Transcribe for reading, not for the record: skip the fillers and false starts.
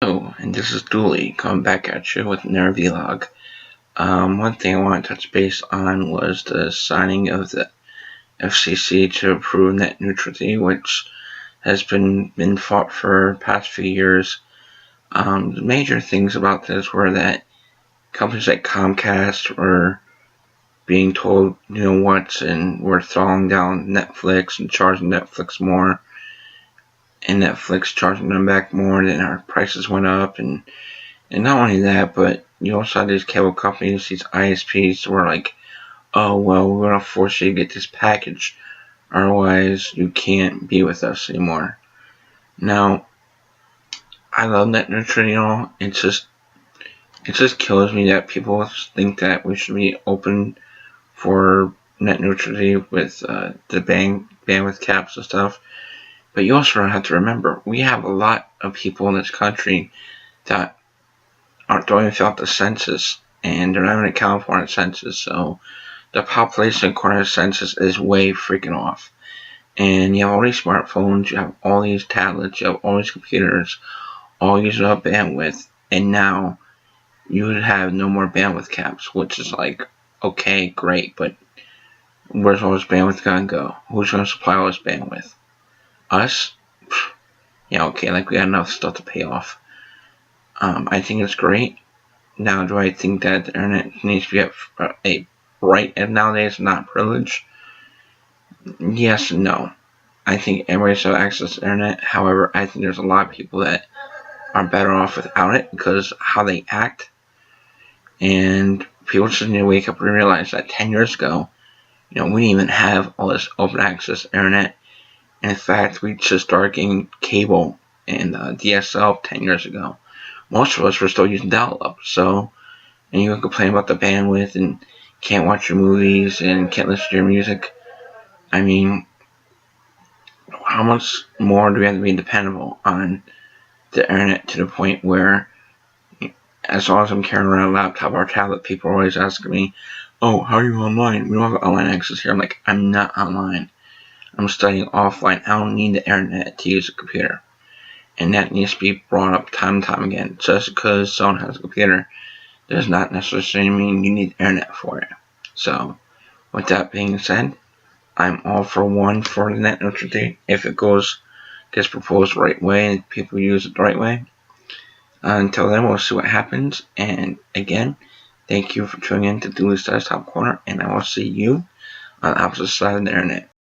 Hello, and this is Dolley coming back at you with another vlog. One thing I want to touch base on was the signing of the FCC to approve net neutrality, which has been fought for the past few years. The major things about this were that companies like Comcast were being told, what, and were throwing down Netflix and charging Netflix more, and Netflix charging them back more, and then our prices went up, and not only that, but you also had these cable companies, these ISPs, were like, oh, well, we're going to force you to get this package. Otherwise, you can't be with us anymore. Now, I love net neutrality and all. It just kills me that people think that we should be open for net neutrality with the bandwidth caps and stuff. But you also have to remember, we have a lot of people in this country that don't even fill out the census, and they're not even accounted for in the census, so the population according to the census is way freaking off. And you have all these smartphones, you have all these tablets, you have all these computers, all using up bandwidth, and now you would have no more bandwidth caps, which is like, okay, great, but where's all this bandwidth gonna go? Who's gonna supply all this bandwidth? Us? Yeah, okay, like we got enough stuff to pay off. I think it's great. Now, do I think that the internet needs to be a right nowadays, not privilege? Yes and no. I think everybody should have access to the internet. However, I think there's a lot of people that are better off without it because how they act. And people just need to wake up and realize that 10 years ago, we didn't even have all this open access internet. And in fact, we just started getting cable and DSL 10 years ago. Most of us were still using dial-up, and you can complain about the bandwidth and can't watch your movies and can't listen to your music. I mean, how much more do we have to be dependable on the internet to the point where, as long as I'm carrying around a laptop or a tablet, people are always asking me, oh, how are you online? We don't have online access here. I'm like, I'm not online. I'm studying offline. I don't need the internet to use a computer. And that needs to be brought up time and time again. Just because someone has a computer does not necessarily mean you need internet for it. So, with that being said, I'm all for the net neutrality if it gets proposed the right way and people use it the right way. Until then, we'll see what happens. And again, thank you for tuning in to Dooley's Top Corner, and I will see you on the opposite side of the internet.